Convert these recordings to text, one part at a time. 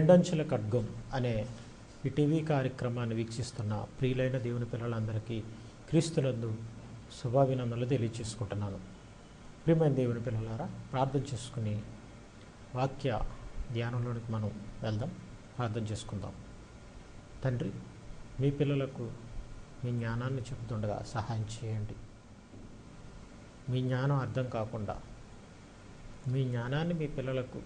రెండంచుల ఖడ్గం అనే ఈ టీవీ కార్యక్రమాన్ని వీక్షిస్తున్న ప్రియులైన దేవుని పిల్లలందరికీ క్రీస్తునందు శుభాభినందనలు తెలియచేసుకుంటున్నాను. ప్రియమైన దేవుని పిల్లలారా, ప్రార్థన చేసుకుని వాక్య ధ్యానంలోనికి మనం వెళ్దాం. ప్రార్థన చేసుకుందాం. తండ్రి, మీ పిల్లలకు మీ జ్ఞానాన్ని చెబుతుండగా సహాయం చేయండి. మీ జ్ఞానం అర్థం కాకుండా, మీ జ్ఞానాన్ని మీ పిల్లలకు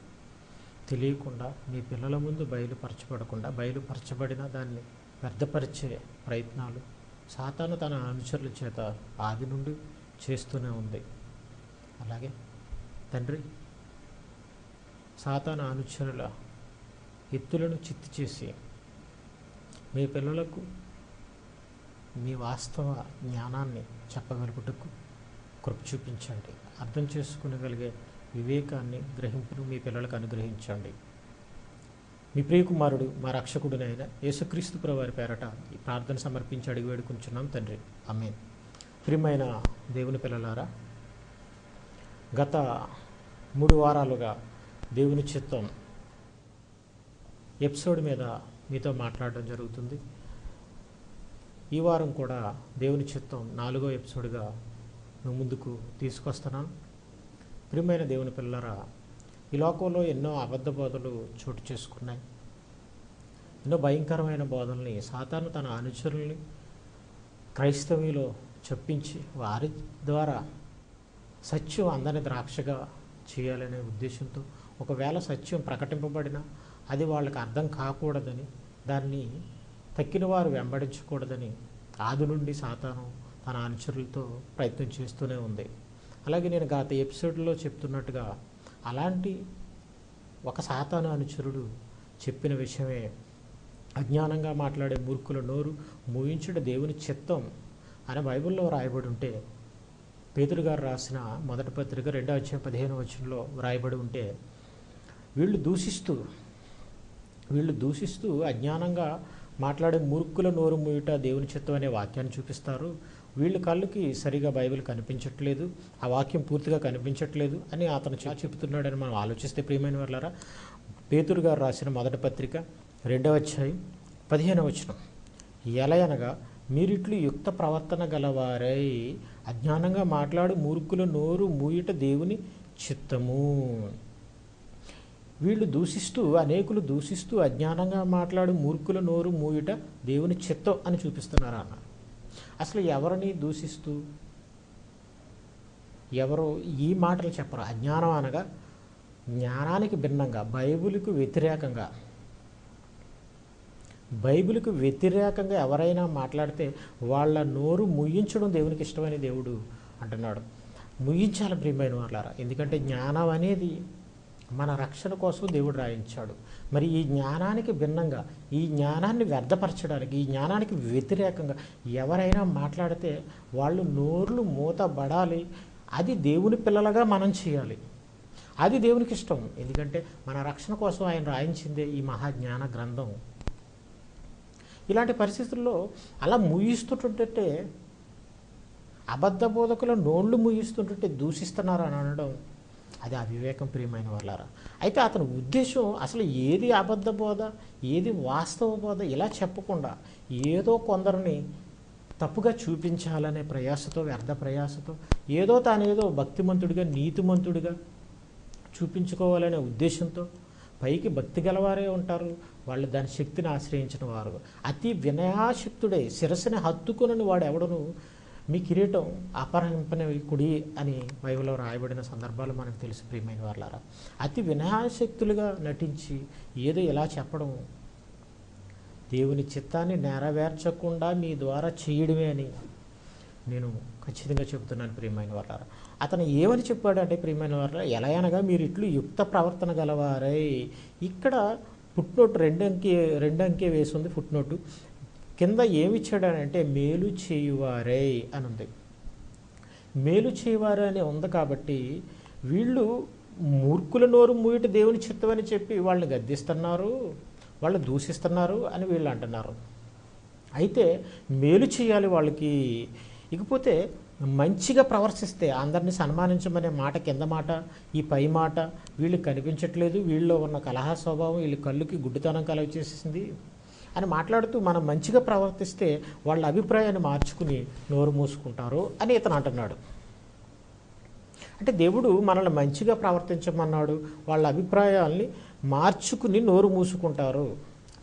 తెలియకుండా, మీ పిల్లల ముందు బయలుపరచబడకుండా, బయలుపరచబడిన దాన్ని వ్యర్థపరిచే ప్రయత్నాలు సాతాను తన అనుచరుల చేత ఆది నుండి చేస్తూనే ఉంది. అలాగే తండ్రి, సాతాను అనుచరుల ఎత్తులను చిత్తు చేసి మీ పిల్లలకు మీ వాస్తవ జ్ఞానాన్ని చెప్పగలుగుటకు కృప చూపించండి. అర్థం చేసుకునగలిగే వివేకాన్ని, గ్రహింపును మీ పిల్లలకు అనుగ్రహించండి. మీ ప్రియకుమారుడు, మా రక్షకుడునైన యేసుక్రీస్తు ప్రభువారి పేరట ఈ ప్రార్థన సమర్పించి అడిగి వేడుకుంటున్నాం తండ్రి. ఆమేన్. ప్రియమైన దేవుని పిల్లలారా, గత 3 వారాలుగా దేవుని చిత్తం ఎపిసోడ్ మీద మీతో మాట్లాడడం జరుగుతుంది. ఈ వారం కూడా దేవుని చిత్తం 4వ ఎపిసోడ్గా మీ ముందుకు తీసుకొస్తున్నాను. ప్రియమైన దేవుని పిల్లలారా, ఈ లోకంలో ఎన్నో అబద్ధ బోధలు చోటు చేసుకున్నాయి. ఎన్నో భయంకరమైన బోధల్ని సాతాను తన అనుచరుల్ని క్రైస్తవులో చొప్పించి వారి ద్వారా సత్యం అందని ద్రాక్షగా చేయాలనే ఉద్దేశంతో, ఒకవేళ సత్యం ప్రకటింపబడినా అది వాళ్ళకి అర్థం కాకూడదని, దాన్ని తక్కిన వారు వెంబడించకూడదని ఆది నుండి సాతాను తన అనుచరులతో ప్రయత్నం చేస్తూనే ఉంది. అలాగే నేను గత ఎపిసోడ్లో చెప్తున్నట్టుగా అలాంటి ఒక సాతాను అనుచరుడు చెప్పిన విషయమే అజ్ఞానంగా మాట్లాడే మూర్ఖుల నోరు మూయించుట దేవుని చిత్తం అని బైబిల్లో రాయబడి ఉంటే, పేతురు గారు రాసిన మొదటి పత్రిక 2వ అధ్యాయం 15వ వచనంలో రాయబడి ఉంటే, వీళ్ళు దూషిస్తూ అజ్ఞానంగా మాట్లాడే మూర్ఖుల నోరు మూయుట దేవుని చిత్తం అనే వాక్యాన్ని చూపిస్తారు. వీళ్ళ కళ్ళకి సరిగా బైబిల్ కనిపించట్లేదు, ఆ వాక్యం పూర్తిగా కనిపించట్లేదు అని అతను చెబుతున్నాడని మనం ఆలోచిస్తే, ప్రియమైన వాళ్ళారా, పేతురు గారు రాసిన మొదటి పత్రిక 2వ అధ్యాయం 15వ వచనం, ఎలయనగా మీరిట్లు యుక్త ప్రవర్తన గలవారై అజ్ఞానంగా మాట్లాడు మూర్ఖుల నోరు మూయుట దేవుని చిత్తము. అనేకులు దూషిస్తూ అజ్ఞానంగా మాట్లాడు మూర్ఖుల నోరు మూయుట దేవుని చిత్తం అని చూపిస్తున్నారు అన్నారు. అసలు ఎవరిని దూషిస్తూ ఎవరు ఈ మాటలు చెప్పరు. అజ్ఞానం అనగా జ్ఞానానికి భిన్నంగా, బైబిల్కు వ్యతిరేకంగా ఎవరైనా మాట్లాడితే వాళ్ళ నోరు ముయ్యించడం దేవునికి ఇష్టమని దేవుడు అంటున్నాడు. ముయ్యించాలి ప్రియమైన వాళ్ళారా, ఎందుకంటే జ్ఞానం అనేది మన రక్షణ కోసం దేవుడు రాయించాడు. మరి ఈ జ్ఞానానికి భిన్నంగా, ఈ జ్ఞానాన్ని వ్యర్థపరచడానికి, ఈ జ్ఞానానికి వ్యతిరేకంగా ఎవరైనా మాట్లాడితే వాళ్ళు నోర్లు మూతబడాలి. అది దేవుని పిల్లలుగా మనం చేయాలి. అది దేవునికి ఇష్టం. ఎందుకంటే మన రక్షణ కోసం ఆయన రాయించిందే ఈ మహాజ్ఞాన గ్రంథం. ఇలాంటి పరిస్థితుల్లో అలా ముగిస్తుంటుంటే, అబద్ధ బోధకుల నోళ్ళు ముగిస్తుంటుంటే దూషిస్తున్నారు అని అనడం అది అవివేకం ప్రియమైన వాళ్ళారా. అయితే అతని ఉద్దేశం అసలు ఏది అబద్ధ బోధ, ఏది వాస్తవ బోధ ఇలా చెప్పకుండా ఏదో కొందరిని తప్పుగా చూపించాలనే ప్రయాసతో, వ్యర్థ ప్రయాసతో, తానేదో భక్తిమంతుడిగా, నీతిమంతుడిగా చూపించుకోవాలనే ఉద్దేశంతో, పైకి భక్తి గలవారే ఉంటారు, వాళ్ళు దాని శక్తిని ఆశ్రయించిన వారు. అతి వినయాశక్తుడే శిరస్సుని హత్తుకునని వాడు ఎవడను మీ కిరీటం అపహరింపని కుడి అని బైబిల్లో రాయబడిన సందర్భాలు మనకు తెలుసు ప్రియమైన వాళ్ళారా. అతి వినయాశక్తులుగా నటించి ఏదో ఇలా చెప్పడం దేవుని చిత్తాన్ని నెరవేర్చకుండా మీ ద్వారా చేయడమే అని నేను ఖచ్చితంగా చెబుతున్నాను ప్రియమైన వాళ్ళారా. అతను ఏమని చెప్పాడంటే ప్రియమైన వాళ్ళారా, ఎలా అనగా మీరు ఇట్లు యుక్త ప్రవర్తన గలవారై. ఇక్కడ ఫుట్నోట్ 2 అంకె వేసి ఉంది. ఫుట్నోటు కింద ఏమిచ్చాడనంటే మేలు చేయువారై అని ఉంది. మేలు చేయువారు అని ఉంది కాబట్టి వీళ్ళు మూర్ఖుల నోరు మూయట దేవుని చిత్తం అని చెప్పి వాళ్ళని గద్దిస్తున్నారు, వాళ్ళు దూషిస్తున్నారు అని వీళ్ళు అంటున్నారు. అయితే మేలు చేయాలి వాళ్ళకి. ఇకపోతే మంచిగా ప్రవర్తిస్తే అందరినీ సన్మానించమనే మాట కింద మాట, ఈ పై మాట వీళ్ళు కనిపించట్లేదు, వీళ్ళలో ఉన్న కలహ స్వభావం వీళ్ళ కళ్ళుకి గుడ్డితనం కలగచేసింది అని మాట్లాడుతూ మనం మంచిగా ప్రవర్తిస్తే వాళ్ళ అభిప్రాయాన్ని మార్చుకుని నోరు మూసుకుంటారు అని ఇతను అంటున్నాడు. అంటే దేవుడు మనల్ని మంచిగా ప్రవర్తించమన్నాడు, వాళ్ళ అభిప్రాయాల్ని మార్చుకుని నోరు మూసుకుంటారు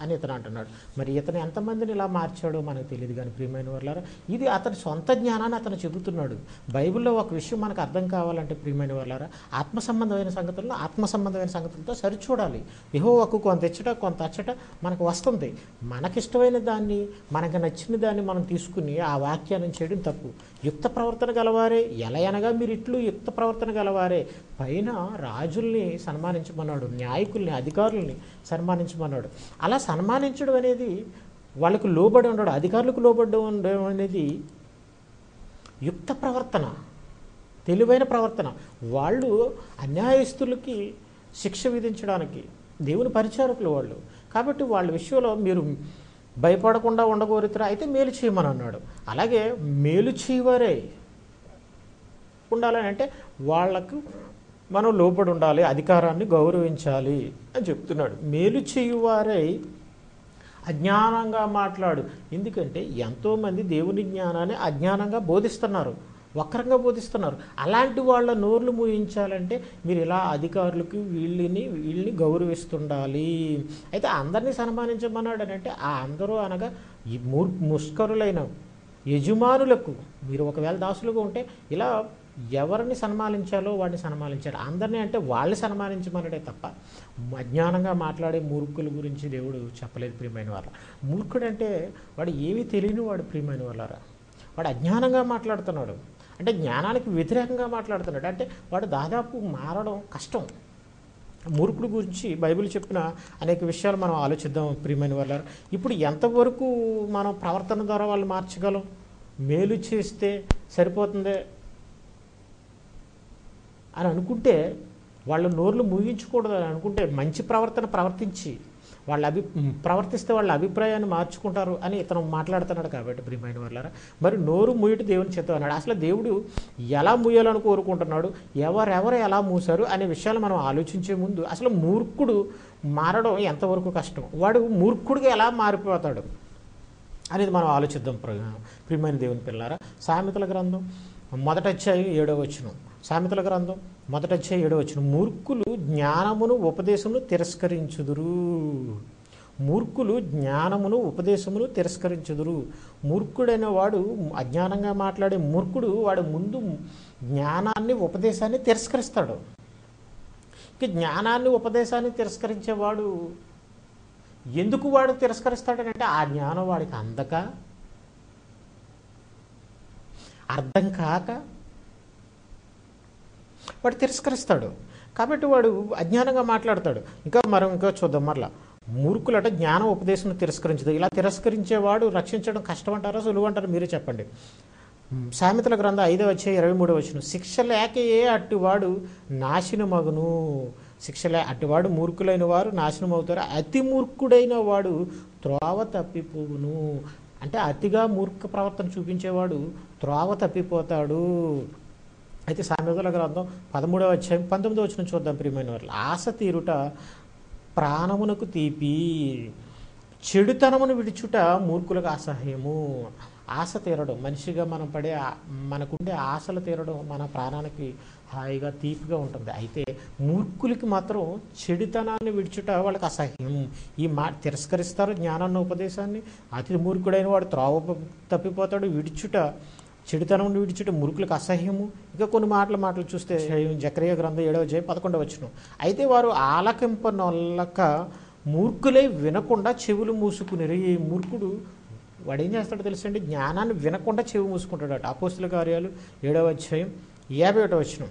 అని ఇతను అంటున్నాడు. మరి ఇతను ఎంతమందిని ఇలా మార్చాడో మనకు తెలియదు. కానీ ప్రియమైన వాళ్ళారా, ఇది అతని సొంత జ్ఞానాన్ని అతను చెబుతున్నాడు. బైబిల్లో ఒక విషయం మనకు అర్థం కావాలంటే ప్రియమైన వాళ్ళారా, ఆత్మ సంబంధమైన సంగతులను ఆత్మ సంబంధమైన సంగతులతో సరిచూడాలి. యెహోవాకు కొంత ఇచ్చట కొంత అచ్చట మనకు వస్తుంది. మనకిష్టమైన దాన్ని, మనకు నచ్చిన దాన్ని మనం తీసుకుని ఆ వాక్యాన్ని చేయడం తప్పు. యుక్త ప్రవర్తన గలవారే, ఎలా అనగా మీరు ఇట్లు యుక్త ప్రవర్తన గలవారే. పైన రాజుల్ని సన్మానించమన్నాడు, న్యాయకుల్ని, అధికారుల్ని సన్మానించమన్నాడు. అలా సన్మానించడం అనేది వాళ్ళకు లోబడి ఉండడం, అధికారులకు లోబడి ఉండడం అనేది యుక్త ప్రవర్తన, తెలివైన ప్రవర్తన. వాళ్ళు అన్యాయస్తులకి శిక్ష విధించడానికి దేవుని పరిచారకులు వాళ్ళు. కాబట్టి వాళ్ళ విషయంలో మీరు భయపడకుండా ఉండగోరుతారా, అయితే మేలు చేయమని అన్నాడు. అలాగే మేలు చేయవారే ఉండాలని అంటే వాళ్లకు మనం లోబడి ఉండాలి, అధికారాన్ని గౌరవించాలి అని చెప్తున్నాడు. మేలు చేయువారై అజ్ఞానంగా మాట్లాడు. ఎందుకంటే ఎంతోమంది దేవుని జ్ఞానాన్ని అజ్ఞానంగా బోధిస్తున్నారు, వక్రంగా బోధిస్తున్నారు. అలాంటి వాళ్ళ నోర్లు మూయించాలంటే మీరు ఇలా అధికారులకు వీళ్ళని గౌరవిస్తుండాలి. అయితే అందరినీ సన్మానించమన్నాడు అని అంటే ఆ అందరూ అనగా ఈ ముష్కరులైన యజమానులకు, మీరు ఒకవేళ దాసులుగా ఉంటే ఇలా ఎవరిని సన్మానించాలో వాడిని సన్మానించాడు. అందరినీ అంటే వాళ్ళని సన్మానించమన్నాడే తప్ప అజ్ఞానంగా మాట్లాడే మూర్ఖుల గురించి దేవుడు చెప్పలేదు. ప్రియమైన వాళ్ళ, మూర్ఖుడు అంటే వాడు ఏమీ తెలియని వాడు. ప్రియమైన వాళ్ళారా, వాడు అజ్ఞానంగా మాట్లాడుతున్నాడు, అంటే జ్ఞానానికి వ్యతిరేకంగా మాట్లాడుతున్నాడు. అంటే వాడు దాదాపు మారడం కష్టం. మూర్ఖుడి గురించి బైబిల్ చెప్పిన అనేక విషయాలు మనం ఆలోచిద్దాం. ప్రియమైన వాళ్ళారా, ఇప్పుడు ఎంతవరకు మనం ప్రవర్తన ద్వారా వాళ్ళు మార్చగలం? మేలు చేస్తే సరిపోతుందే అని అనుకుంటే, వాళ్ళ నోర్లు ముగించకూడదు అని అనుకుంటే, మంచి ప్రవర్తన ప్రవర్తించి ప్రవర్తిస్తే వాళ్ళ అభిప్రాయాన్ని మార్చుకుంటారు అని ఇతను మాట్లాడుతున్నాడు. కాబట్టి ప్రియమైన వాళ్ళారా, మరి నోరు మూయట దేవుని చిత్తం అన్నాడు. అసలు దేవుడు ఎలా మూయాలని కోరుకుంటున్నాడు, ఎవరెవరు ఎలా మూసారు అనే విషయాలు మనం ఆలోచించే ముందు అసలు మూర్ఖుడు మారడం ఎంతవరకు కష్టం, వాడు మూర్ఖుడిగా ఎలా మారిపోతాడు అనేది మనం ఆలోచిద్దాం. ప్రియమైన దేవుని పిల్లారా, సామెతల గ్రంథం 1వ అధ్యాయం 7వ వచనం. సామెతల గ్రంథం 1వ అధ్యాయం 7వ వచనం. మూర్ఖులు జ్ఞానమును ఉపదేశమును తిరస్కరించుదురు. మూర్ఖులు జ్ఞానమును ఉపదేశమును తిరస్కరించుదురు. మూర్ఖుడైన వాడు, అజ్ఞానంగా మాట్లాడే మూర్ఖుడు, వాడు ముందు జ్ఞానాన్ని ఉపదేశాన్ని తిరస్కరిస్తాడు. ఇక జ్ఞానాన్ని ఉపదేశాన్ని తిరస్కరించేవాడు ఎందుకు వాడు తిరస్కరిస్తాడనంటే ఆ జ్ఞానం వాడికి అందక, అర్థం కాక వాడు తిరస్కరిస్తాడు. కాబట్టి వాడు అజ్ఞానంగా మాట్లాడతాడు. ఇంకా చూద్దాం. మరలా మూర్ఖులట జ్ఞానం ఉపదేశం తిరస్కరించదు. ఇలా తిరస్కరించేవాడు రక్షించడం కష్టం అంటారా సులువు అంటారా మీరే చెప్పండి. సామెతల గ్రంథం 5వ అధ్యాయం 23వ వచనం. శిక్ష లేకయే అట్టివాడు నాశనమగును. అట్టివాడు, మూర్ఖులైన వారు నాశనం అవుతారు. అతి మూర్ఖుడైన వాడు త్రోవ తప్పిపోవును. అంటే అతిగా మూర్ఖ ప్రవర్తన చూపించేవాడు త్రోవ తప్పిపోతాడు. అయితే సామెతల గ్రంథం 13వ అధ్యాయం 19వ వచనం చూద్దాం. ప్రియమైన వారు, ఆశ తీరుట ప్రాణమునకు తీపి, చెడుతనమును విడుచుట మూర్ఖులకు అసహ్యము. ఆశ తీరడం, మనిషిగా మనకుండే ఆశలు తీరడం మన ప్రాణానికి హాయిగా తీపిగా ఉంటుంది. అయితే మూర్ఖులకి మాత్రం చెడుతనాన్ని విడుచుట వాళ్ళకి అసహ్యం. ఈ తిరస్కరిస్తారు జ్ఞానాన్ని ఉపదేశాన్ని. అతి మూర్ఖుడైన వాడు త్రోవ తప్పిపోతాడు. చెడుతనం విడిచుట మూర్ఖులకు అసహ్యము. ఇంకా కొన్ని మాటలు చూస్తే జకరియా గ్రంథం 7వ అధ్యాయం 11వ వచనం. అయితే వారు ఆలకింపనొల్లక మూర్ఖులై వినకుండా చెవులు మూసుకుని. ఈ మూర్ఖుడు వాడు ఏం చేస్తాడో తెలుసండి, జ్ఞానాన్ని వినకుండా చెవి మూసుకుంటాడట. అపోస్తుల కార్యాలు 7వ అధ్యాయం 51వ వచనం.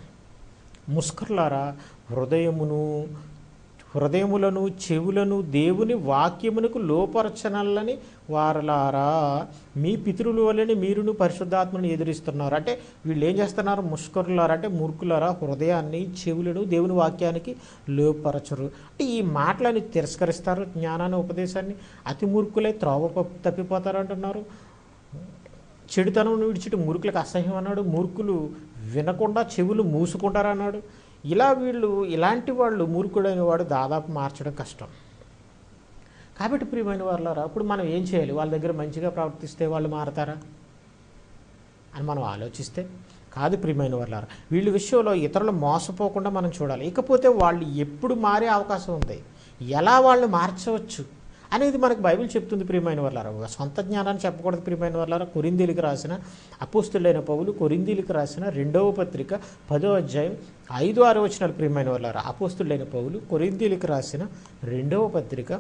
ముష్కరులారా, హృదయములను చెవులను దేవుని వాక్యమునకు లోపరచనల్లని వారలారా, మీ పితరుల వల్లనే మీరును పరిశుద్ధాత్మను ఎదురిస్తున్నారు. అంటే వీళ్ళు ఏం చేస్తున్నారు? ముష్కరులారా అంటే మూర్ఖులారా, హృదయాన్ని చెవులను దేవుని వాక్యానికి లోపరచరు. అంటే ఈ మాటలని తిరస్కరిస్తారు, జ్ఞానాన్ని ఉపదేశాన్ని. అతి మూర్ఖులై త్రోవ తప్పిపోతారు అంటున్నారు. చెడుతనం విడిచిட்டு మూర్ఖులకు అసహ్యం అన్నాడు. మూర్ఖులు వినకుండా చెవులు మూసుకుంటారన్నాడు. ఇలా వీళ్ళు ఇలాంటి వాళ్ళు మూర్ఖుడైన వాడు దాదాపు మార్చడం కష్టం. కాబట్టి ప్రియమైన వాళ్ళారా, అప్పుడు మనం ఏం చేయాలి? వాళ్ళ దగ్గర మంచిగా ప్రవర్తిస్తే వాళ్ళు మారతారా అని మనం ఆలోచిస్తే కాదు ప్రియమైన వాళ్ళారా. వీళ్ళ విషయంలో ఇతరులు మోసపోకుండా మనం చూడాలి. ఇకపోతే వాళ్ళు ఎప్పుడు మారే అవకాశం ఉంది, ఎలా వాళ్ళు మార్చవచ్చు అనేది మనకు బైబిల్ చెప్తుంది ప్రియమైన వాళ్ళారా. సొంత జ్ఞానాన్ని చెప్పకూడదు ప్రియమైన వాళ్ళారా. కొరింథీయులకు రాసిన అపోస్తలుడైన పౌలు కొరింథీయులకు రాసిన 2వ పత్రిక 10వ అధ్యాయం 5-6 వచనాలు ప్రియమైన వాళ్ళారా. అపోస్తలుడైన పౌలు కొరింథీయులకు రాసిన 2వ పత్రిక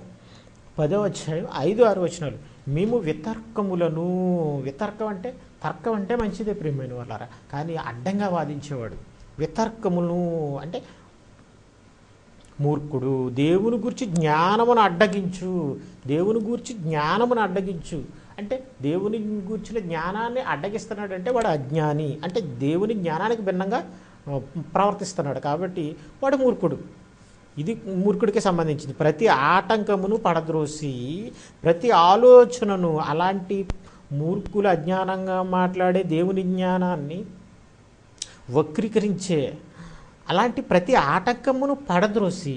10వ అధ్యాయం 5-6 వచనాలు. మేము వితర్కములను, వితర్కం అంటే తర్కం అంటే మంచిదే ప్రియమైన వాళ్ళారా, కానీ అడ్డంగా వాదించేవాడు. వితర్కములను అంటే మూర్ఖుడు. దేవుని గురించి జ్ఞానమును అడ్డగించు, దేవుని గురించి జ్ఞానమును అడ్డగించు అంటే దేవుని గురించిన జ్ఞానాన్ని అడ్డగిస్తున్నాడు అంటే వాడు అజ్ఞాని, అంటే దేవుని జ్ఞానానికి భిన్నంగా ప్రవర్తిస్తున్నాడు కాబట్టి వాడు మూర్ఖుడు. ఇది మూర్ఖుడికి సంబంధించింది. ప్రతి ఆటంకమును పడద్రోసి ప్రతి ఆలోచనను, అలాంటి మూర్ఖులు అజ్ఞానంగా మాట్లాడే దేవుని జ్ఞానాన్ని వక్రీకరించే అలాంటి ప్రతి ఆటంకమును పడద్రోసి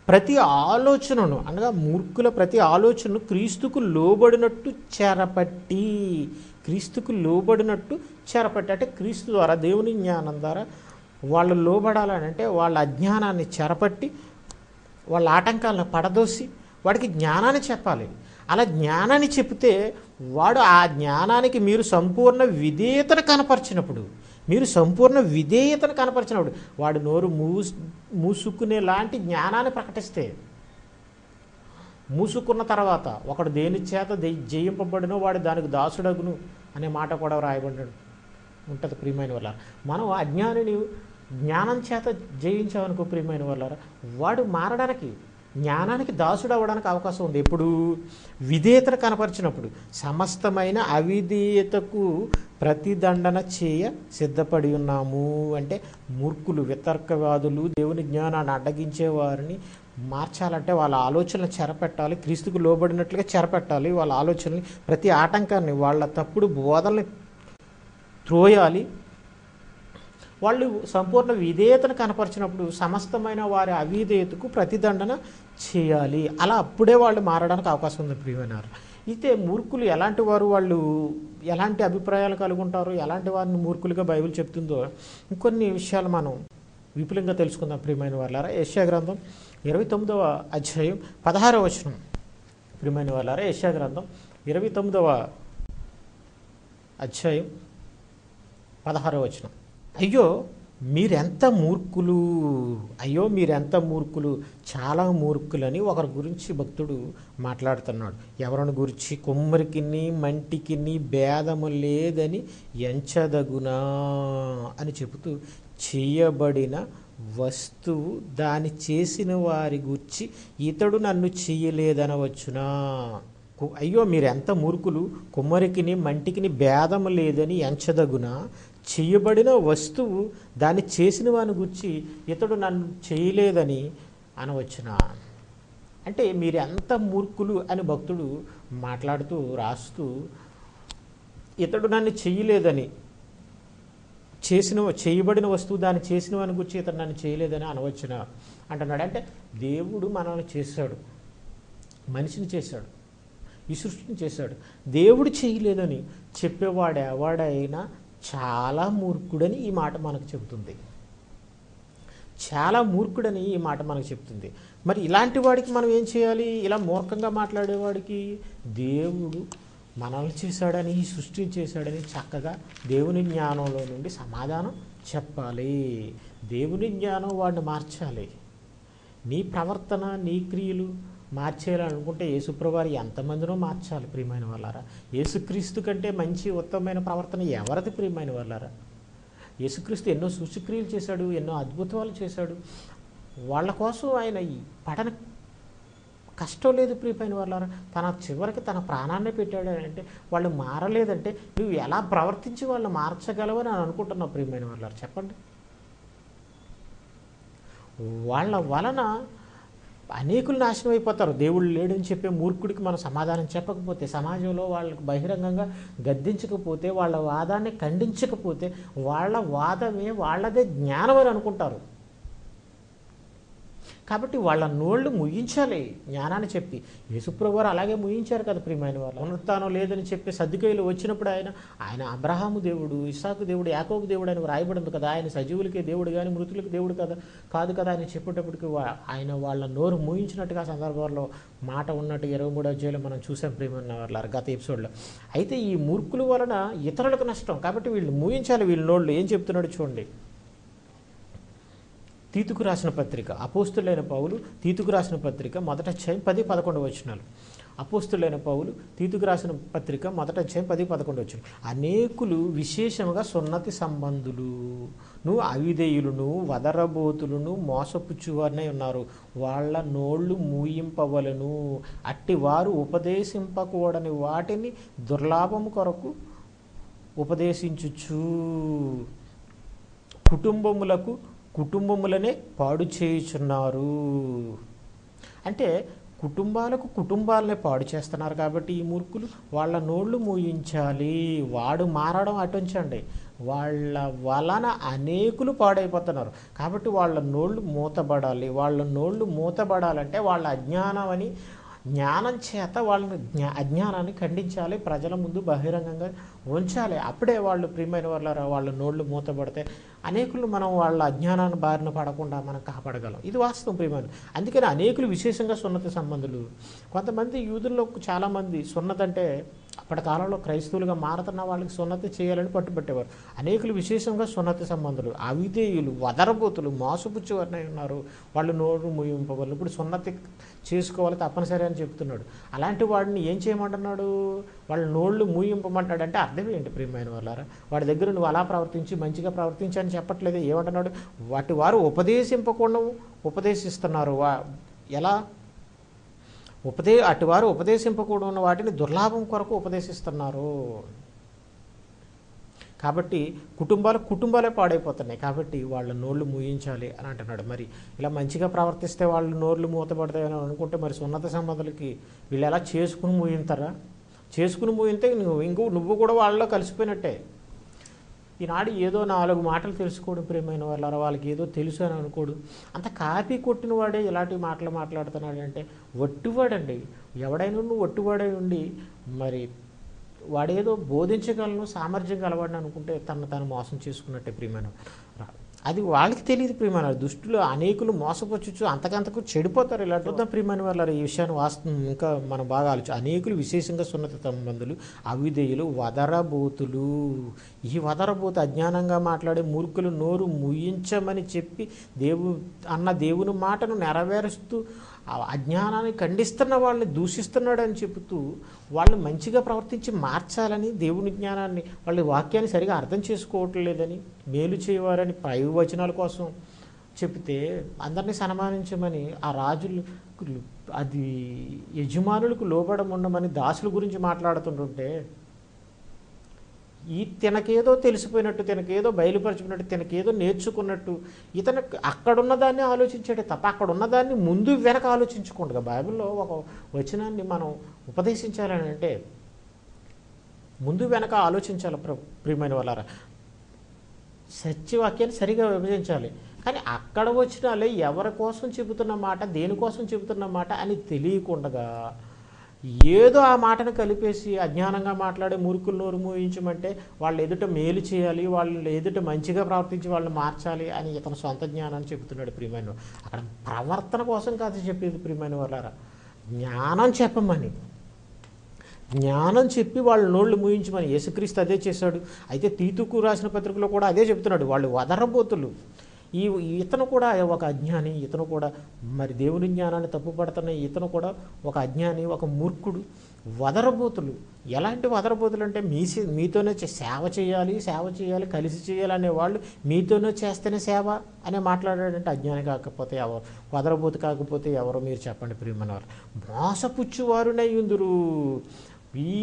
ప్రతి ఆలోచనను, అనగా మూర్ఖుల ప్రతి ఆలోచనను క్రీస్తుకు లోబడినట్టు చెరపట్టి, క్రీస్తుకు లోబడినట్టు చెరపట్టి అంటే క్రీస్తు ద్వారా దేవుని జ్ఞానం ద్వారా వాళ్ళు లోబడాలని అంటే వాళ్ళ అజ్ఞానాన్ని చెరపట్టి వాళ్ళ ఆటంకాలను పడదోసి వాడికి జ్ఞానాన్ని చెప్పాలి. అలా జ్ఞానాన్ని చెప్తే వాడు ఆ జ్ఞానానికి మీరు సంపూర్ణ విధేయతను కనపరిచినప్పుడు, మీరు సంపూర్ణ విధేయతను కనపరిచినప్పుడు వాడు నోరు మూసుకునే లాంటి జ్ఞానాన్ని ప్రకటిస్తే, మూసుకున్న తర్వాత ఒకడు దేని చేత జయింపబడినో వాడు దానికి దాసుడగును అనే మాట కూడా రాయబడి ఉంటుంది ప్రియమైన వాళ్ళ. మనం అజ్ఞానిని జ్ఞానం చేత జయించామనుకో ప్రియమైన వాళ్ళారా, వాడు మారడానికి, జ్ఞానానికి దాసుడు అవ్వడానికి అవకాశం ఉంది. ఎప్పుడు? విధేయతను కనపరిచినప్పుడు. సమస్తమైన అవిధేయతకు ప్రతిదండన చేయ సిద్ధపడి ఉన్నాము అంటే మూర్ఖులు, వితర్కవాదులు, దేవుని జ్ఞానాన్ని అడ్డగించే వారిని మార్చాలంటే వాళ్ళ ఆలోచనలు చెరపెట్టాలి, క్రీస్తుకు లోబడినట్లుగా చెరపెట్టాలి. వాళ్ళ ఆలోచనల్ని, ప్రతి ఆటంకాన్ని, వాళ్ళ తప్పుడు బోధల్ని త్రోయాలి. వాళ్ళు సంపూర్ణ విధేయతను కనపరిచినప్పుడు సమస్తమైన వారి అవిధేయతకు ప్రతిదండన చేయాలి. అలా అప్పుడే వాళ్ళు మారడానికి అవకాశం ఉంది ప్రియమైనారు. అయితే మూర్ఖులు ఎలాంటి వారు, వాళ్ళు ఎలాంటి అభిప్రాయాలు కలిగి ఉంటారు, ఎలాంటి వారిని మూర్ఖులుగా బైబిల్ చెప్తుందో ఇంకొన్ని విషయాలు మనం విపులంగా తెలుసుకుందాం ప్రియమైన వాళ్ళారా. యెషయా గ్రంథం 29వ అధ్యాయం 16వ వచనం. ప్రియమైన వాళ్ళారా, యెషయా గ్రంథం 29వ అధ్యాయం 16వ వచనం. అయ్యో మీరెంత మూర్ఖులు, అయ్యో మీరెంత మూర్ఖులు, చాలా మూర్ఖులని ఒకరి గురించి భక్తుడు మాట్లాడుతున్నాడు. ఎవరిని గురించి? కొమ్మరికిని మంటికిని భేదము లేదని ఎంచదగునా అని చెబుతూ, చేయబడిన వస్తువు దాని చేసిన వారి గురించి ఇతడు నన్ను చెయ్యలేదనవచ్చునా. అయ్యో మీరెంత మూర్ఖులు, కొమ్మరికిని మంటికిని భేదము లేదని ఎంచదగునా, చేయబడిన వస్తువు దాన్ని చేసిన వాని గురించి ఇతడు నన్ను చేయలేదని అనవచ్చునా. అంటే మీరు ఎంత మూర్ఖులు అని భక్తుడు మాట్లాడుతూ రాస్తూ, ఇతడు నన్ను చేయలేదని, చేయబడిన వస్తువు దాన్ని చేసిన వాని గురించి ఇతడు నన్ను చేయలేదని అనవచ్చునా అంటున్నాడు. అంటే దేవుడు మనల్ని చేశాడు, మనిషిని చేశాడు, ఈ సృష్టిని చేశాడు. దేవుడు చేయలేదని చెప్పేవాడు ఎవడైనా చాలా మూర్ఖుడని ఈ మాట మనకు చెబుతుంది. చాలా మూర్ఖుడని ఈ మాట మనకు చెప్తుంది. మరి ఇలాంటి వాడికి మనం ఏం చేయాలి? ఇలా మూర్ఖంగా మాట్లాడేవాడికి దేవుడు మనల్ని చేశాడని, ఈ సృష్టిని చేశాడని చక్కగా దేవుని జ్ఞానంలో నుండి సమాధానం చెప్పాలి. దేవుని జ్ఞానం వాడిని మార్చాలి. నీ ప్రవర్తన, నీ క్రియలు మార్చేయాలనుకుంటే యేసుప్రభువారు ఎంతమందినో మార్చాలి ప్రియమైన వాళ్ళారా. యేసుక్రీస్తు కంటే మంచి ఉత్తమమైన ప్రవర్తన ఎవరిది ప్రియమైన వాళ్ళారా? యేసుక్రీస్తు ఎన్నో సూచక్రియలు చేశాడు, ఎన్నో అద్భుతాలు చేశాడు. వాళ్ళ కోసం ఆయన పడన కష్టం లేదు ప్రియమైన వాళ్ళారా. తన చివరికి తన ప్రాణాన్ని పెట్టాడు అంటే వాళ్ళు మారలేదంటే నువ్వు ఎలా ప్రవర్తించి వాళ్ళు మార్చగలవని అని అనుకుంటున్నావు ప్రియమైన వాళ్ళారా? చెప్పండి. వాళ్ళ వలన అనేకులు నాశనం అయిపోతారు. దేవుడు లేడని చెప్పే మూర్ఖుడికి మనం సమాధానం చెప్పకపోతే, సమాజంలో వాళ్ళకు బహిరంగంగా గద్దించకపోతే, వాళ్ళ వాదాన్ని ఖండించకపోతే, వాళ్ళ వాదమే వాళ్ళదే జ్ఞానం అని అనుకుంటారు. కాబట్టి వాళ్ళ నోళ్ళు ముయించాలి జ్ఞానాన్ని చెప్పి. యేసుప్రభు వారు అలాగే ముయించారు కదా ప్రియమైన వాళ్ళు. పునరుత్థానం లేదని చెప్పి సద్దుకయ్యులు వచ్చినప్పుడు ఆయన అబ్రహాము దేవుడు, ఇస్సాకు దేవుడు, యాకోబు దేవుడు అని రాయబడింది కదా. ఆయన సజీవులకే దేవుడు కానీ మృతులకు దేవుడు కాదు కదా అని చెప్పేటప్పటికి ఆయన వాళ్ళ నోరు మూయించినట్టుగా సందర్భాల్లో మాట ఉన్నట్టు 23వ అధ్యాయంలో మనం చూసాం ప్రియమైన వాళ్ళ గత ఎపిసోడ్లో. అయితే ఈ మూర్ఖుల వలన ఇతరులకు నష్టం. కాబట్టి వీళ్ళు మూయించాలి వీళ్ళ నోళ్ళు. ఏం చెప్తున్నాడు చూడండి. తీతుకు రాసిన పత్రిక, అపోస్తులైన పౌలు తీతుకు రాసిన పత్రిక 1:10-11 వచనాలు. అపోస్తులైన పౌలు తీతుకు రాసిన పత్రిక 1:10-11 వచనాలు. అనేకులు విశేషంగా సున్నతి సంబంధులు అవిధేయులను వదరబోతులను మోసపుచ్చువారనే ఉన్నారు. వాళ్ళ నోళ్ళు మూయింపవలను. అట్టివారు ఉపదేశింపకూడని వాటిని దుర్లాభము కొరకు ఉపదేశించుచు కుటుంబములనే పాడు చేయుచున్నారు. అంటే కుటుంబాలనే పాడు చేస్తున్నారు. కాబట్టి ఈ మూర్ఖులు వాళ్ళ నోళ్ళు మూయించాలి. వాడు మారడం అటుంచండి, వాళ్ళ వలన అనేకులు పాడైపోతున్నారు. కాబట్టి వాళ్ళ నోళ్ళు మూతబడాలి. వాళ్ళ నోళ్ళు మూతబడాలంటే వాళ్ళ జ్ఞానం చేత వాళ్ళని అజ్ఞానాన్ని ఖండించాలి, ప్రజల ముందు బహిరంగంగా ఉంచాలి. అప్పుడే వాళ్ళు ప్రియమైన వాళ్ళ నోళ్ళు మూతబడితే అనేకులు మనం వాళ్ళ అజ్ఞానాన్ని బారిన పడకుండా మనం కాపాడగలం. ఇది వాస్తవం ప్రియమైన. అందుకని అనేకులు విశేషంగా సున్నతి సంబంధులు. కొంతమంది యూదుల్లో చాలామంది సున్నతి అంటే అప్పటి కాలంలో క్రైస్తవులుగా మారుతున్న వాళ్ళకి సున్నతి చేయాలని పట్టుబట్టేవారు. అనేకులు విశేషంగా సున్నతి సంబంధులు అవిధేయులు వదరబోతులు మోసపుచ్చేవారినై ఉన్నారు. వాళ్ళు నోరు మూయింపగలరు. ఇప్పుడు సున్నతి చేసుకోవాలి తప్పనిసరి అని చెప్తున్నాడు. అలాంటి వాడిని ఏం చేయమంటున్నాడు? వాళ్ళ నోళ్ళు మూయింపమంటాడు. అంటే అర్థం ఏంటి ప్రియమైన వాళ్ళారా? వాడి దగ్గర నువ్వు అలా ప్రవర్తించి మంచిగా ప్రవర్తించి అని చెప్పట్లేదు. ఏమంటున్నాడు? వాటి వారు ఉపదేశింపకుండా ఉపదేశిస్తున్నారు. ఎలా? అటువారు ఉపదేశింపకూడని వాటిని దుర్లాభం కొరకు ఉపదేశిస్తున్నారు. కాబట్టి కుటుంబాలే పాడైపోతున్నాయి. కాబట్టి వాళ్ళ నోళ్ళు మూయించాలి అని అంటున్నాడు. మరి ఇలా మంచిగా ప్రవర్తిస్తే వాళ్ళు నోళ్ళు మూతపడతాయని అనుకుంటే మరి సున్నత సంబంధాలకి వీళ్ళు ఎలా చేసుకుని మూయింతారా? చేసుకుని మూయితే నువ్వు కూడా వాళ్ళలో కలిసిపోయినట్టే. ఈనాడు ఏదో 4 మాటలు తెలుసుకోవడం ప్రియమైన వాళ్ళకి ఏదో తెలుసు అని అనుకోడు. అంత కాపీ కొట్టిన వాడే ఇలాంటి మాటలు మాట్లాడుతున్నాడంటే ఒట్టివాడండి. ఎవడైనా నువ్వు ఒట్టివాడై ఉండి మరి వాడేదో బోధించగలను సామర్థ్యం గలవాడిని అనుకుంటే తను మోసం చేసుకున్నట్టే ప్రియమైన. అది వాళ్ళకి తెలియదు ప్రియమైన. దుష్టులు అనేకులు మోసపరచు అంతకంతకు చెడిపోతారు. ఇలా చూద్దాం ప్రియమైన వాళ్ళ ఈ విషయాన్ని వాస్తవం ఇంకా మనం బాగా అనేకులు విశేషంగా సున్నతి సంబంధులు అవిధేయులు వదరబోతులు. ఈ వదరబోతు అజ్ఞానంగా మాట్లాడే మూర్ఖులు నోరు ముయించమని చెప్పి దేవుని మాటను నెరవేరుస్తూ అజ్ఞానాన్ని ఖండిస్తున్న వాళ్ళని దూషిస్తున్నాడని చెబుతూ వాళ్ళు మంచిగా ప్రవర్తించి మార్చాలని దేవుని జ్ఞానాన్ని వాళ్ళ వాక్యాన్ని సరిగా అర్థం చేసుకోవట్లేదని మేలు చేయవారని ప్రయోజనాల కోసం చెప్తే అందరినీ సన్మానించమని ఆ రాజులు అది యజమానులకు లోబడం ఉండమని దాసుల గురించి మాట్లాడుతుంటుంటే తనకేదో తెలిసిపోయినట్టు తనకేదో బయలుపరచుకున్నట్టు తనకేదో నేర్చుకున్నట్టు ఇతను అక్కడున్నదాన్ని ఆలోచించాడే తప్ప అక్కడున్నదాన్ని ముందు వెనక ఆలోచించకుండా బైబిల్లో ఒక వచనాన్ని మనం ఉపదేశించాలని అంటే ముందు వెనక ఆలోచించాలి ప్రియమైన వాళ్ళారా. సత్యవాక్యాన్ని సరిగా విభజించాలి. కానీ అక్కడ వచ్చినాలే ఎవరి కోసం చెబుతున్న మాట దేనికోసం చెబుతున్న మాట అని తెలియకుండా ఏదో ఆ మాటను కలిపేసి అజ్ఞానంగా మాట్లాడే మూర్ఖులు నోరు మూయించమంటే వాళ్ళు ఎదుట మేలు చేయాలి, వాళ్ళు ఎదుట మంచిగా ప్రవర్తించి వాళ్ళని మార్చాలి అని ఇతను సొంత జ్ఞానాన్ని చెబుతున్నాడు ప్రియమైన. అక్కడ ప్రవర్తన కోసం కాదు చెప్పేది ప్రియమైన వాళ్ళారా. జ్ఞానం చెప్పమని, జ్ఞానం చెప్పి వాళ్ళ నోళ్ళు మూయించమని. యేసుక్రీస్తు అదే చేశాడు. అయితే తీతుకు రాసిన పత్రికలో కూడా అదే చెప్తున్నాడు. వాళ్ళు వదరబోతులు. ఇతను కూడా ఒక అజ్ఞాని, ఇతను కూడా మరి దేవుని జ్ఞానాన్ని తప్పుపడుతున్న ఇతను కూడా ఒక అజ్ఞాని, ఒక మూర్ఖుడు, వదరబోతులు. ఎలాంటి వదరబోతులు అంటే మీతోనే సేవ చేయాలి కలిసి చేయాలి అనేవాళ్ళు మీతోనే చేస్తేనే సేవ అనే మాట్లాడాడంటే అజ్ఞాని కాకపోతే ఎవరు, వదరబోతు కాకపోతే ఎవరో మీరు చెప్పండి ప్రియమైనవారు. మోసపుచ్చువారునై ఉందురు. ఈ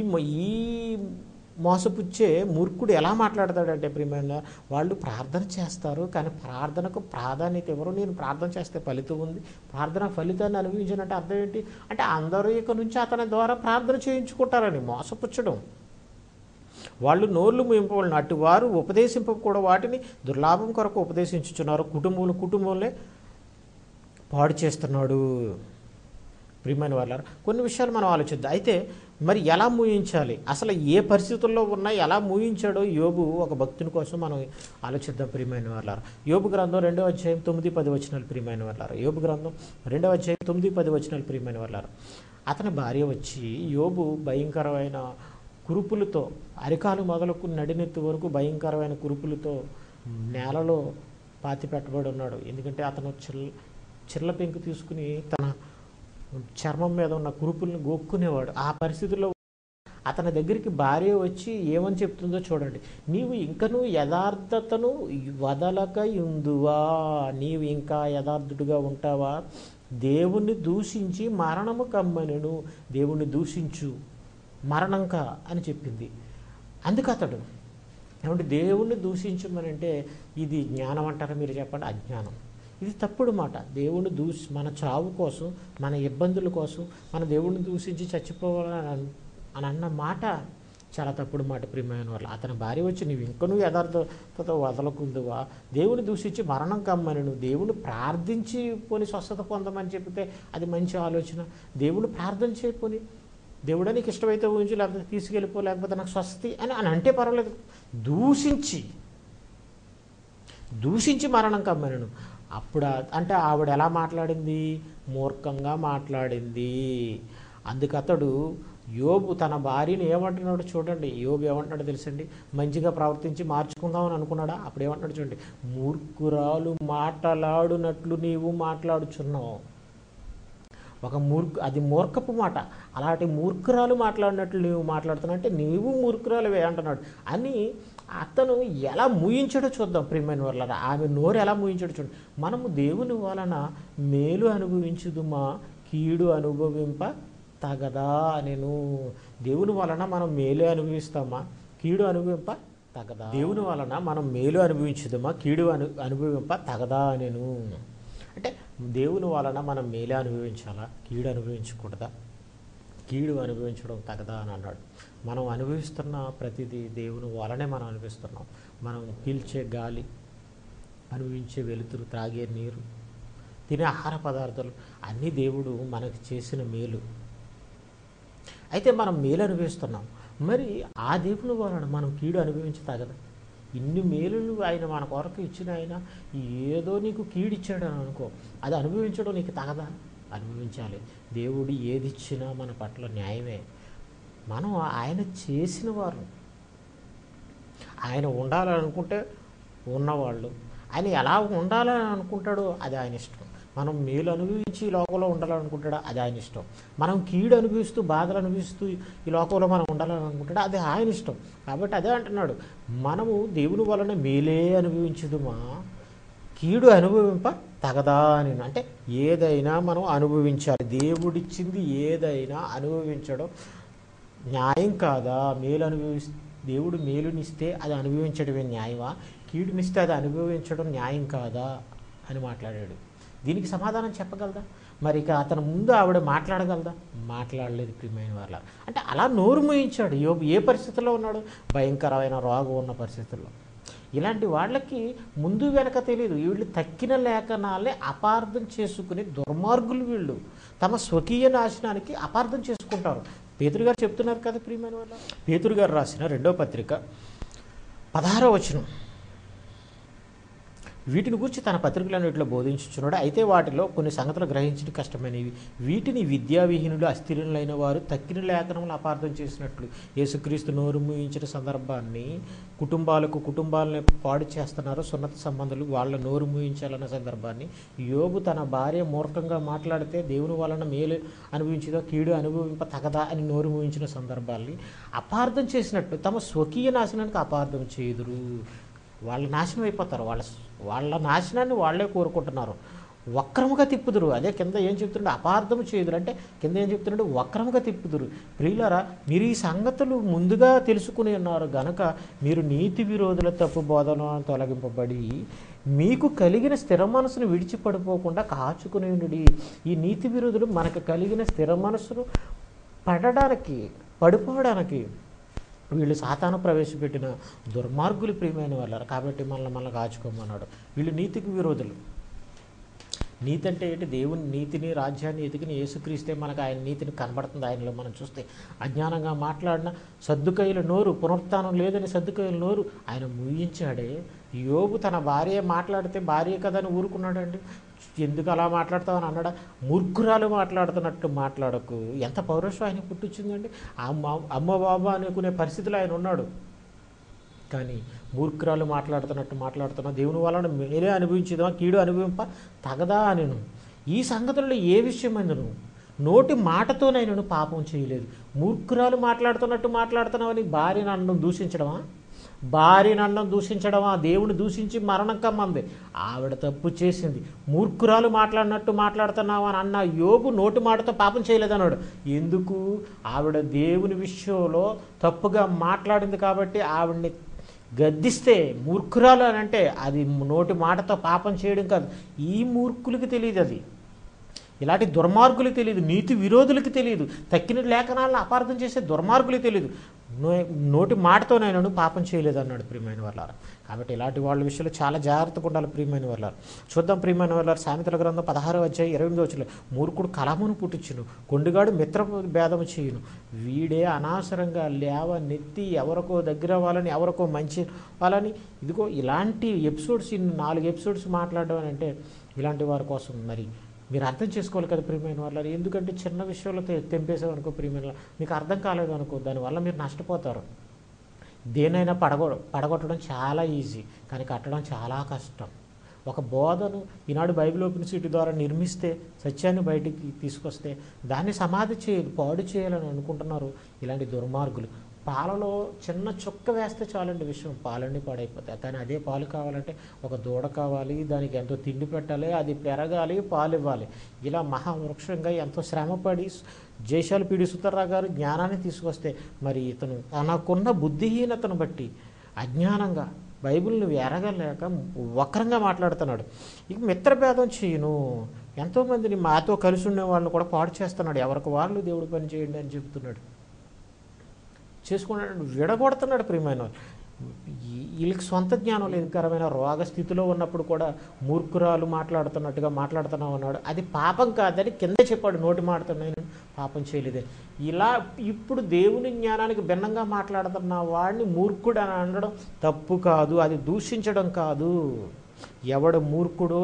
మోసపుచ్చే మూర్ఖుడు ఎలా మాట్లాడతాడంటే ప్రియమైన వాళ్ళు ప్రార్థన చేస్తారు, కానీ ప్రార్థనకు ప్రాధాన్యత ఎవరు? నేను ప్రార్థన చేస్తే ఫలితం ఉంది, ప్రార్థన ఫలితాన్ని అనుభవించానంటే అర్థం ఏంటి అంటే అందరూ ఇక నుంచి అతని ద్వారా ప్రార్థన చేయించుకుంటారని మోసపుచ్చడం. వాళ్ళు నోర్లు మింపవలను, అటు వారు ఉపదేశింపకూడదు వాటిని దుర్లాభం కొరకు ఉపదేశించుచున్నారు, కుటుంబంలో పాడు చేస్తున్నాడు. ప్రియమైన వాళ్ళారా, కొన్ని విషయాలు మనం ఆలోచిద్దాం. అయితే మరి ఎలా మూయించాలి, అసలు ఏ పరిస్థితుల్లో ఉన్నా ఎలా మూయించాడో యోబు ఒక భక్తుని కోసం మనం ఆలోచిద్దాం. ప్రియమైన వాళ్ళారా, యోబు గ్రంథం 2వ అధ్యాయం 9-10 వచనాలు. ప్రియమైన వాళ్ళారా, యోబు గ్రంథం 2వ అధ్యాయం 9-10 వచనాలు. ప్రియమైన వాళ్ళారా, అతని భార్య వచ్చి యోబు భయంకరమైన కురుపులతో, అరికాలు మొదలకు నడినెత్తి వరకు భయంకరమైన కురుపులతో నేలలో పాతి పెట్టబడి ఉన్నాడు. ఎందుకంటే అతను చిల్ల పెంకు తీసుకుని తన చర్మం మీద ఉన్న కురుపుల్ని గోక్కునేవాడు. ఆ పరిస్థితుల్లో అతని దగ్గరికి భార్య వచ్చి ఏమని చెప్తుందో చూడండి. నీవు ఇంకనూ యథార్థతను వదలక ఉందువా, నీవు ఇంకా యథార్థుడిగా ఉంటావా, దేవుణ్ణి దూషించి మరణము కమ్మనెను, దేవుణ్ణి దూషించు మరణంక అని చెప్పింది. అందుకు అతడు ఏమంటే దేవుణ్ణి దూషించమనంటే ఇది జ్ఞానం అంటారా మీరు చెప్పండి? అజ్ఞానం. ఇది తప్పుడు మాట. దేవుణ్ణి మన చావు కోసం, మన ఇబ్బందుల కోసం మన దేవుణ్ణి దూషించి చచ్చిపోవాలని అన్న మాట చాలా తప్పుడు మాట. ప్రియమైన వాళ్ళు, అతని భార్య వచ్చి నీవు ఇంకనూ యథార్థతతో వదలకుందువా, దేవుని దూషించి మరణం కమ్మని, నువ్వు దేవుని ప్రార్థించి పోని స్వస్థత పొందమని చెప్తే అది మంచి ఆలోచన. దేవుని ప్రార్థన చేయపోని, దేవుడా నీకు ఇష్టమైతే ఊహించు, లేకపోతే తీసుకెళ్ళిపో, లేకపోతే నాకు స్వస్తి అని అంటే పర్వాలేదు. దూషించి మరణం కమ్మను. అప్పుడు అంటే ఆవిడ ఎలా మాట్లాడింది? మూర్ఖంగా మాట్లాడింది. అందుకు అతడు యోబు తన భార్యని ఏమంటున్నాడు చూడండి. యోబు ఏమంటున్నాడు తెలుసండి? మంచిగా ప్రవర్తించి మార్చుకుందామని అనుకున్నాడా? అప్పుడు ఏమంటున్నాడు చూడండి. మూర్ఖురాలు మాట్లాడునట్లు నీవు మాట్లాడుచున్నావు. అది మూర్ఖపు మాట. అలాంటి మూర్ఖురాలు మాట్లాడినట్లు నీవు మాట్లాడుతున్నావు అంటే నీవు మూర్ఖురాలువే అంటున్నాడు అని అతను ఎలా మూయించాడో చూద్దాం. ప్రియమైన వాళ్ళ ఆమె నోరు ఎలా మూయించాడో చూడండి. మనము దేవుని వలన మేలు అనుభవించుదుమా, కీడు అనుభవింప తగదా. నేను దేవుని వలన మనం మేలు అనుభవిస్తామా, కీడు అనుభవింప తగదా? దేవుని వలన మనం మేలు అనుభవించుదుమా, కీడు అనుభవింప తగదా? నేను అంటే దేవుని వలన మనం మేలే అనుభవించాలా, కీడు అనుభవించకూడదా? కీడు అనుభవించడం తగదా అని అన్నాడు. మనం అనుభవిస్తున్న ప్రతిదీ దేవుని వలనే మనం అనుభవిస్తున్నాం. మనం పీల్చే గాలి, అనుభవించే వెలుతురు, త్రాగే నీరు, తినే ఆహార పదార్థాలు అన్నీ దేవుడు మనకు చేసిన మేలు. అయితే మనం మేలు అనుభవిస్తున్నాం, మరి ఆ దేవుని వలన మనం కీడు అనుభవించి తగదా? ఇన్ని మేలులు ఆయన మన కొరకు ఇచ్చిన ఆయన ఏదో నీకు కీడిచ్చాడు అని అనుకో, అది అనుభవించడం నీకు తగదా? అనుభవించాలి. దేవుడు ఏది ఇచ్చినా మన పట్ల న్యాయమే. మనం ఆయన చేసిన వారు, ఆయన ఉండాలనుకుంటే ఉన్నవాళ్ళు, ఆయన ఎలా ఉండాలని అనుకుంటాడో అది ఆయన ఇష్టం. మనం మేలు అనుభవించి ఈ లోకంలో ఉండాలనుకుంటాడా అది ఆయన ఇష్టం. మనం కీడు అనుభవిస్తూ బాధలు అనుభవిస్తూ ఈ లోకంలో మనం ఉండాలని అనుకుంటాడా అది ఆయన ఇష్టం. కాబట్టి అదే అంటున్నాడు, మనము దేవుని వలన మేలే అనుభవించుదుమా, కీడు అనుభవింప తగదా అని. అంటే ఏదైనా మనం అనుభవించాలి. దేవుడిచ్చింది ఏదైనా అనుభవించడం న్యాయం కాదా? దేవుడు మేలునిస్తే అది అనుభవించడమే న్యాయమా, కీడునిస్తే అది అనుభవించడం న్యాయం కాదా అని మాట్లాడాడు. దీనికి సమాధానం చెప్పగలదా? మరి ఇక అతను ముందు ఆవిడ మాట్లాడగలదా? మాట్లాడలేదు. ప్రియమైన వాళ్ళ అంటే అలా నోరు మూయించాడు. యోబు ఏ పరిస్థితుల్లో ఉన్నాడు? భయంకరమైన రోగం ఉన్న పరిస్థితుల్లో. ఇలాంటి వాళ్ళకి ముందు వెనక తెలియదు. వీళ్ళు తక్కిన లేఖనాలే అపార్థం చేసుకుని దుర్మార్గులు. వీళ్ళు తమ స్వకీయ నాశనానికి అపార్థం చేసుకుంటారు. పేతురు గారు చెప్తున్నారు కదా ప్రియమైన వాళ్ళ. పేతురు గారు రాసిన 2వ పత్రిక 16వ వచనం, వీటిని గురించి తన పత్రికలన్నిటిలో బోధించుచున్నాడు. అయితే వాటిలో కొన్ని సంగతులు గ్రహించడం కష్టమైనవి. వీటిని విద్యావిహీనులు, అస్థిరులైన వారు తక్కిన లేఖనములు అపార్థం చేసినట్లు యేసుక్రీస్తు నోరు మూయించిన సందర్భాన్ని, కుటుంబాలను పాడు చేస్తున్నారు సున్నత సంబంధాలు, వాళ్ళ నోరు మూయించాలన్న సందర్భాన్ని, యోబు తన భార్య మూర్ఖంగా మాట్లాడితే దేవుని వలన మేలు అనుభవించదో కీడు అనుభవింప తగదా అని నోరు మూయించిన సందర్భాన్ని అపార్థం చేసినట్లు తమ స్వకీయ నాశనానికి అపార్థం చేయుదురు. వాళ్ళ నాశనం అయిపోతారు. వాళ్ళ నాశనాన్ని వాళ్ళే కోరుకుంటున్నారు. వక్రముగా తిప్పుదురు. అదే కింద ఏం చెప్తున్నాడు, అపార్థము చేయుదురు అంటే కింద ఏం చెప్తున్నాడు, వక్రముగా తిప్పుదురు. ప్రియులారా, మీరు ఈ సంగతులు ముందుగా తెలుసుకుని ఉన్నారు గనక మీరు నీతి విరోధుల తప్పు బోధన తొలగింపబడి మీకు కలిగిన స్థిర మనసును విడిచిపడిపోకుండా కాచుకుని ఉండి. ఈ నీతి విరోధులు మనకు కలిగిన స్థిర మనసును పడిపోవడానికి వీళ్ళు సాతాను ప్రవేశపెట్టిన దుర్మార్గులు ప్రియమైన వాళ్ళారు. కాబట్టి మనల్ని కాచుకోమన్నాడు. వీళ్ళు నీతికి విరోధులు. నీతి అంటే ఏంటి? దేవుని నీతిని, రాజ్యాన్ని ఎదిగిన యేసుక్రీస్తే మనకు ఆయన నీతిని కనబడుతుంది. ఆయనలో మనం చూస్తే అజ్ఞానంగా మాట్లాడిన సద్దుకయ్యుల నోరు, పునరుత్థానం లేదని సద్దుకయ్యుల నోరు ఆయన ముగించాడే. యోబు తన భార్య మాట్లాడితే భార్య కదని ఊరుకున్నాడండి. ఎందుకు అలా మాట్లాడతావని అన్నాడా? మూర్ఖురాలు మాట్లాడుతున్నట్టు మాట్లాడకు. ఎంత పౌరుషం ఆయన పుట్టించిందండి. అమ్మ బాబా అనుకునే పరిస్థితిలో ఆయన ఉన్నాడు. కానీ మూర్ఖురాలు మాట్లాడుతున్నా దేవుని వలన మేరే అనుభవించేదా కీడు అనుభవింప తగదా అనెను. ఈ సంగతుల్లో ఏ విషయమైందను నోటి మాటతోనైనా పాపం చేయలేదు. మూర్ఖురాలు మాట్లాడుతున్నట్టు మాట్లాడుతున్నావని భార్యను అన్నం దూషించడమా? దేవుని దూషించి మరణం కమ్మంది. ఆవిడ తప్పు చేసింది. మూర్ఖురాలు మాట్లాడినట్టు మాట్లాడుతున్నావు అని అన్న యోబు నోటి మాటతో పాపం చేయలేదన్నాడు. ఎందుకు? ఆవిడ దేవుని విషయంలో తప్పుగా మాట్లాడింది కాబట్టి ఆవిడ్ని గద్దిస్తే మూర్ఖురాలు అని అంటే అది నోటి మాటతో పాపం చేయడం కాదు. ఈ మూర్ఖులకి తెలియదు, అది ఇలాంటి దుర్మార్గులకు తెలియదు, నీతి విరోధులకు తెలియదు, తక్కిన లేఖనాలను అపార్థం చేసే దుర్మార్గులకు తెలియదు. నోటి మాటతోనైనా పాపం చేయలేదు అన్నాడు ప్రియమైన వాళ్ళారా. కాబట్టి ఇలాంటి వాళ్ళ విషయంలో చాలా జాగ్రత్తగా ఉండాలి ప్రియమైన వాళ్ళారు. చూద్దాం ప్రియమైన వాళ్ళారు, సామెతల గ్రంథం 16వ అధ్యాయం 28వ వచనం. మూర్ఖుడు కలహమును పుట్టించును, కొండిగాడు మిత్ర భేదము చేయును. వీడే అనవసరంగా నెత్తి ఎవరికో దగ్గర వాళ్ళని, ఎవరికో మంచి వాళ్ళని. ఇదిగో ఇలాంటి ఎపిసోడ్స్, 4 ఎపిసోడ్స్ మాట్లాడడం అంటే ఇలాంటి వారి కోసం మరి మీరు అర్థం చేసుకోవాలి కదా ప్రియమైన వాళ్ళు. ఎందుకంటే చిన్న విషయంలో తెంపేసామనుకో ప్రియమైన, మీకు అర్థం కాలేదు అనుకో, దానివల్ల మీరు నష్టపోతారు. దేనైనా పడగొట్టడం చాలా ఈజీ, కానీ కట్టడం చాలా కష్టం. ఒక బోధను ఈనాడు బైబిల్ ఓపెన్ సిటీ ద్వారా నిర్మిస్తే, సత్యాన్ని బయటికి తీసుకొస్తే దాన్ని సమాధి పాడు చేయాలని అనుకుంటున్నారు ఇలాంటి దుర్మార్గులు. పాలలో చిన్న చుక్క వేస్తే చాలండి విషయం, పాలన్నీ పాడైపోతాయి. కానీ అదే పాలు కావాలంటే ఒక దూడ కావాలి, దానికి ఎంతో తిండి పెట్టాలి, అది పెరగాలి, పాలు ఇవ్వాలి. ఇలా మహావృక్షంగా ఎంతో శ్రమపడి జైశాల్ పీడి సుతర్రావు గారు జ్ఞానాన్ని తీసుకొస్తే, మరి ఇతను తనకున్న బుద్ధిహీనతను బట్టి అజ్ఞానంగా బైబిల్ని ఎరగలేక వక్రంగా మాట్లాడుతున్నాడు. ఇక మిత్రభేదం చేయను, ఎంతోమందిని మాతో కలిసి ఉండే వాళ్ళని కూడా పాడు చేస్తున్నాడు. ఎవరికి వాళ్ళు దేవుడి పని చేయండి అని చెబుతున్నాడు, చేసుకున్నాడు, విడగొడుతున్నాడు ప్రియమైన. వీళ్ళకి సొంత జ్ఞానం లేదు. కరమైన రోగ స్థితిలో ఉన్నప్పుడు కూడా మూర్ఖురాలు మాట్లాడుతున్నట్టుగా మాట్లాడుతున్నావు అన్నాడు. అది పాపం కాదని కింద చెప్పాడు, నోటి మాటతో పాపం చేయలేదే. ఇలా ఇప్పుడు దేవుని జ్ఞానానికి భిన్నంగా మాట్లాడుతున్న వాడిని మూర్ఖుడు అని అనడం తప్పు కాదు, అది దూషించడం కాదు. ఎవడు మూర్ఖుడో,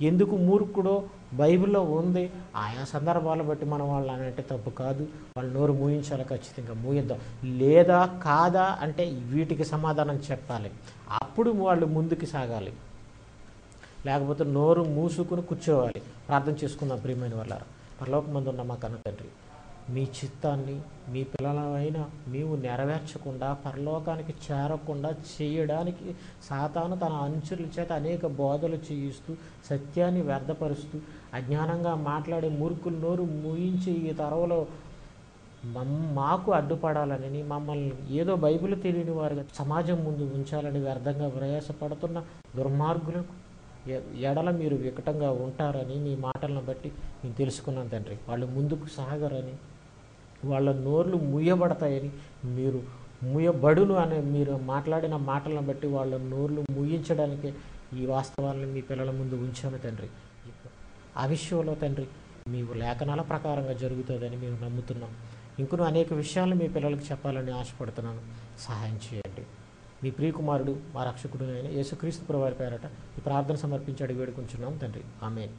ఎందుకు మూర్ఖుడో బైబిల్లో ఉంది. ఆయా సందర్భాలను బట్టి మనం వాళ్ళని అంటే తప్పు కాదు. వాళ్ళు నోరు మూయించాలి, ఖచ్చితంగా మూయిద్దాం. లేదా కాదా అంటే వీటికి సమాధానం చెప్పాలి, అప్పుడు వాళ్ళు ముందుకు సాగాలి. లేకపోతే నోరు మూసుకుని కూర్చోవాలి. ప్రార్థన చేసుకుందాం ప్రియమైన వాళ్ళారా. పరలోకమందున్న మా కన్న తండ్రి, మీ చిత్తాన్ని మీ పిల్లలైన మేము నెరవేర్చకుండా, పరలోకానికి చేరకుండా చేయడానికి సాతాను తన అనుచరుల చేత అనేక బోధలు చేయిస్తూ, సత్యాన్ని వ్యర్థపరుస్తూ, అజ్ఞానంగా మాట్లాడే మూర్ఖులు నోరు మూయించి ఈ తరవలో మాకు అడ్డుపడాలని, మమ్మల్ని ఏదో బైబిల్ తెలియని వారుగా సమాజం ముందు ఉంచాలని వ్యర్థంగా ప్రయాసపడుతున్న దుర్మార్గులకు ఎడల మీరు వికటంగా ఉంటారని మీ మాటలను బట్టి నేను తెలుసుకున్నాను తండ్రి. వాళ్ళు ముందుకు సాగరని, వాళ్ళ నోర్లు మూయబడతాయని, మీరు మూయబడును అని మీరు మాట్లాడిన మాటలను బట్టి వాళ్ళ నోర్లు మూయించడానికి ఈ వాస్తవాలను మీ పిల్లల ముందు ఉంచాను తండ్రి. ఆ విషయంలో తండ్రి మీ లేఖనాల ప్రకారంగా జరుగుతుందని మేము నమ్ముతున్నాం. ఇంకొన్ని అనేక విషయాలను మీ పిల్లలకు చెప్పాలని ఆశపడుతున్నాను. సహాయం చేయండి. మీ ప్రియకుమారుడు మా రక్షకుడు అయిన యేసుక్రీస్తు ప్రభువారి పేరట ఈ ప్రార్థన సమర్పించి అడిగి వేడుకుంటున్నాం తండ్రి. ఆమేన్.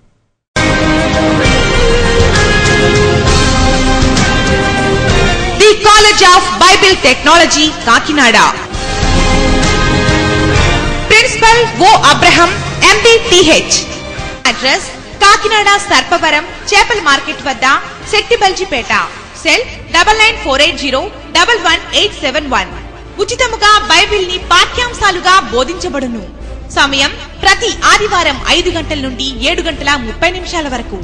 The college of Bible technology Kakinada. Principal O Abraham MBTH. Address Kakinada Sarpavaram చేపల మార్కెట్ వద్ద శెట్టిబల్జిపేట. సెల్ 9948011871. ఉచితముగా బైబిల్ ని పాఠ్యాంశాలుగా బోధించబడును. సమయం ప్రతి ఆదివారం 5 గంటల నుండి 7:30 వరకు.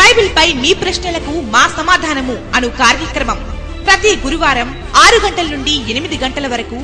బైబిల్ పై మీ ప్రశ్నలకు మా సమాధానము అను కార్యక్రమం ప్రతి గురువారం 6 గంటల నుండి 8 గంటల వరకు.